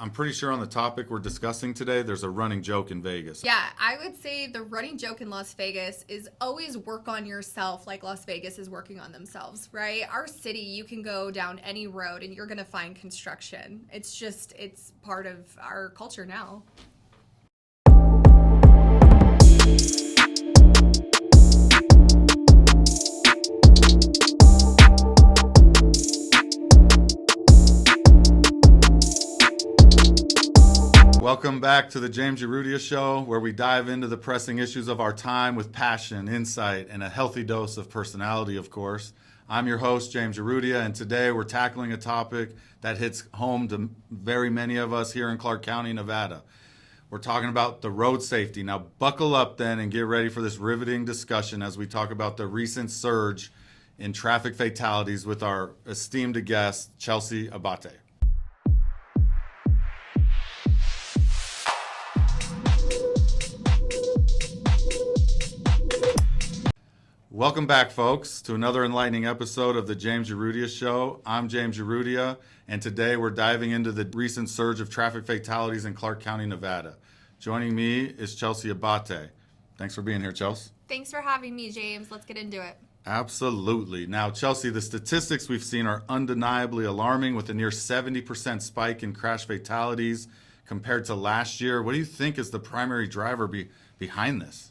I'm pretty sure on the topic we're discussing today, there's a running joke in Vegas. Yeah, I would say the running joke in Las Vegas is always work on yourself like Las Vegas is working on themselves, right? Our city, you can go down any road and you're going to find construction. It's part of our culture now. Welcome back to the James Urrutia Show, where we dive into the pressing issues of our time with passion, insight, and a healthy dose of personality, of course. I'm your host, James Urrutia, and today we're tackling a topic that hits home to very many of us here in Clark County, Nevada. We're talking about the road safety. Now, buckle up then and get ready for this riveting discussion as we talk about the recent surge in traffic fatalities with our esteemed guest, Chelsea Abate. Welcome back, folks, to another enlightening episode of the James Urrutia Show. I'm James Urrutia, and today we're diving into the recent surge of traffic fatalities in Clark County, Nevada. Joining me is Chelsea Abate. Thanks for being here, Chelsea. Thanks for having me, James. Let's get into it. Absolutely. Now, Chelsea, the statistics we've seen are undeniably alarming, with a near 70% spike in crash fatalities compared to last year. What do you think is the primary driver behind this?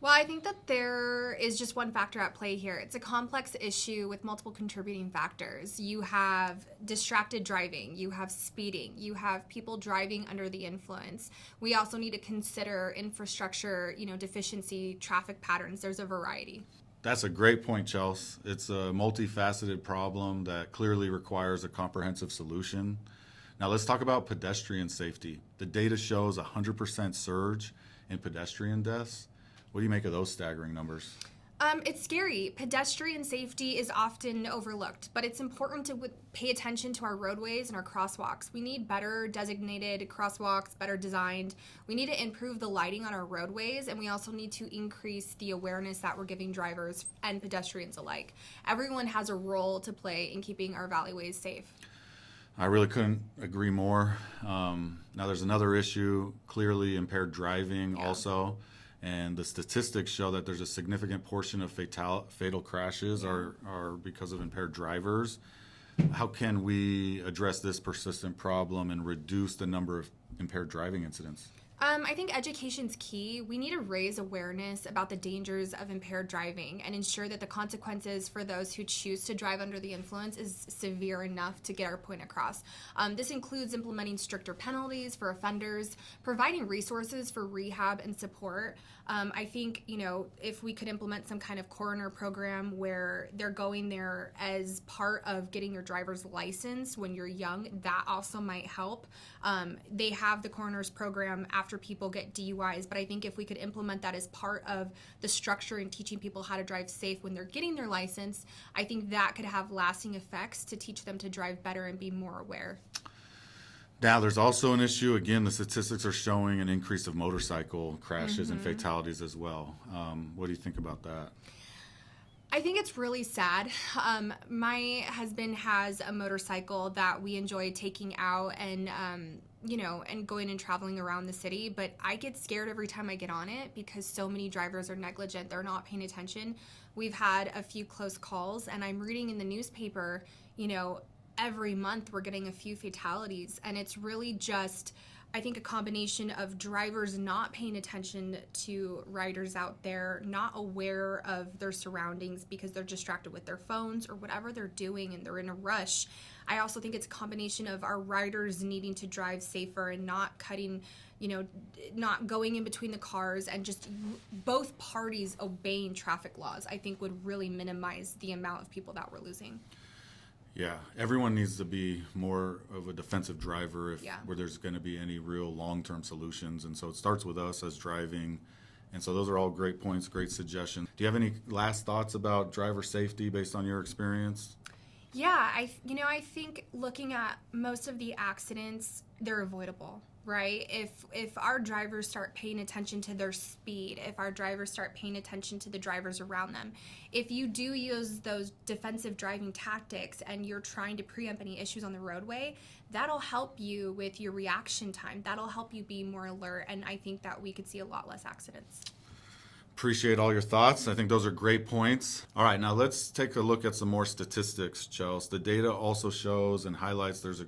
Well, I think that there is just one factor at play here. It's a complex issue with multiple contributing factors. You have distracted driving, you have speeding, you have people driving under the influence. We also need to consider infrastructure, deficiency, traffic patterns. There's a variety. That's a great point, Chelsea. It's a multifaceted problem that clearly requires a comprehensive solution. Now let's talk about pedestrian safety. The data shows a 100% surge in pedestrian deaths. What do you make of those staggering numbers? It's scary. Pedestrian safety is often overlooked, but it's important to pay attention to our roadways and our crosswalks. We need better designated crosswalks, better designed. We need to improve the lighting on our roadways, and we also need to increase the awareness that we're giving drivers and pedestrians alike. Everyone has a role to play in keeping our valleyways safe. I really couldn't agree more. Now there's another issue, clearly impaired driving also. And the statistics show that there's a significant portion of fatal crashes are because of impaired drivers. How can we address this persistent problem and reduce the number of impaired driving incidents? I think education's key. We need to raise awareness about the dangers of impaired driving and ensure that the consequences for those who choose to drive under the influence is severe enough to get our point across. This includes implementing stricter penalties for offenders, providing resources for rehab and support. I think, if we could implement some kind of coroner program where they're going there as part of getting your driver's license when you're young, that also might help. They have the coroner's program after people get DUIs, but I think if we could implement that as part of the structure and teaching people how to drive safe when they're getting their license, I think that could have lasting effects to teach them to drive better and be more aware. Now, there's also an issue. Again, the statistics are showing an increase of motorcycle crashes and fatalities as well. What do you think about that? I think it's really sad. My husband has a motorcycle that we enjoy taking out and going and traveling around the city, but I get scared every time I get on it because so many drivers are negligent. They're not paying attention. We've had a few close calls, and I'm reading in the newspaper, every month we're getting a few fatalities, and it's really just, I think, a combination of drivers not paying attention to riders out there, not aware of their surroundings because they're distracted with their phones or whatever they're doing and they're in a rush. I also think it's a combination of our riders needing to drive safer and not cutting, not going in between the cars, and just both parties obeying traffic laws, I think would really minimize the amount of people that we're losing. Yeah, everyone needs to be more of a defensive driver where there's going to be any real long-term solutions. And so it starts with us as driving. And so those are all great points, great suggestions. Do you have any last thoughts about driver safety based on your experience? Yeah, I think looking at most of the accidents, they're avoidable, right? If our drivers start paying attention to their speed, if our drivers start paying attention to the drivers around them, if you do use those defensive driving tactics and you're trying to preempt any issues on the roadway, that'll help you with your reaction time. That'll help you be more alert, and I think that we could see a lot less accidents. Appreciate all your thoughts. I think those are great points. All right, now let's take a look at some more statistics, Chelsea. The data also shows and highlights there's an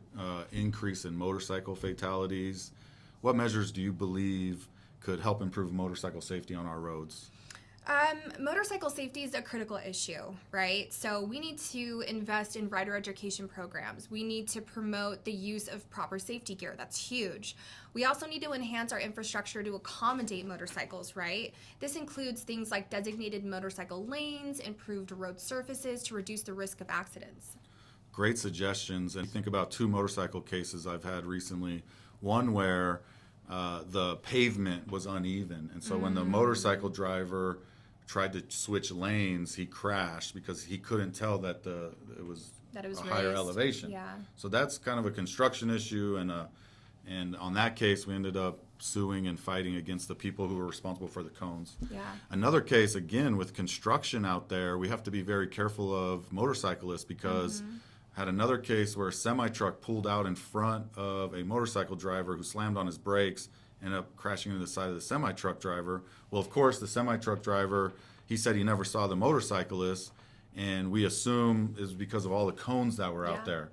increase in motorcycle fatalities. What measures do you believe could help improve motorcycle safety on our roads? Motorcycle safety is a critical issue, right? So we need to invest in rider education programs. We need to promote the use of proper safety gear. That's huge. We also need to enhance our infrastructure to accommodate motorcycles, right? This includes things like designated motorcycle lanes, improved road surfaces to reduce the risk of accidents. Great suggestions. And think about two motorcycle cases I've had recently. One where the pavement was uneven, and so when the motorcycle driver tried to switch lanes, he crashed because he couldn't tell that it was a higher raised. elevation. Yeah. So that's kind of a construction issue, and on that case, we ended up suing and fighting against the people who were responsible for the cones. Yeah. Another case, again, with construction out there, we have to be very careful of motorcyclists because had another case where a semi-truck pulled out in front of a motorcycle driver who slammed on his brakes, ended up crashing into the side of the semi-truck driver. Well, of course, the semi-truck driver, he said he never saw the motorcyclist, and we assume is because of all the cones that were out there.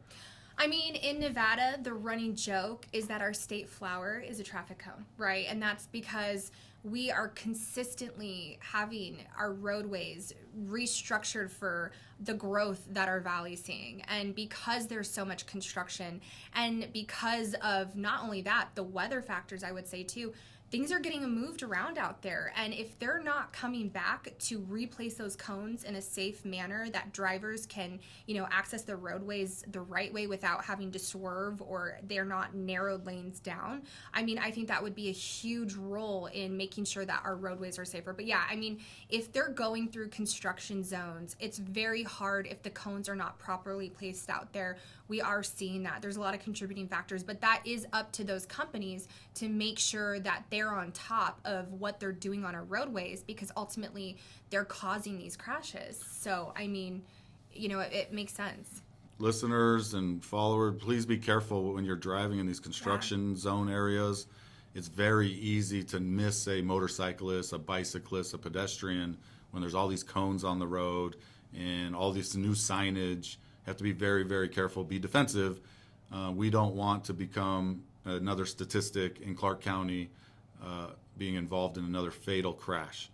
I mean, in Nevada, the running joke is that our state flower is a traffic cone, right? And that's because we are consistently having our roadways restructured for the growth that our valley's seeing. And because there's so much construction, and because of not only that, the weather factors, I would say too, things are getting moved around out there. And if they're not coming back to replace those cones in a safe manner that drivers can, access the roadways the right way without having to swerve, or they're not narrowed lanes down, I mean, I think that would be a huge role in making sure that our roadways are safer. But yeah, I mean, if they're going through construction zones, it's very hard if the cones are not properly placed out there. We are seeing that. There's a lot of contributing factors, but that is up to those companies to make sure that they're on top of what they're doing on our roadways, because ultimately they're causing these crashes. So, I mean, it makes sense. Listeners and followers, please be careful when you're driving in these construction zone areas. It's very easy to miss a motorcyclist, a bicyclist, a pedestrian when there's all these cones on the road and all this new signage. Have to be very, very careful, be defensive. We don't want to become another statistic in Clark County being involved in another fatal crash.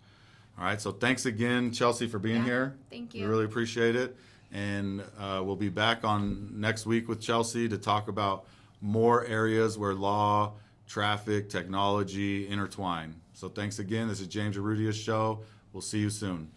All right, so thanks again, Chelsea, for being here. Thank you. We really appreciate it. And we'll be back on next week with Chelsea to talk about more areas where law, traffic, technology intertwine. So thanks again. This is James Urrutia Show. We'll see you soon.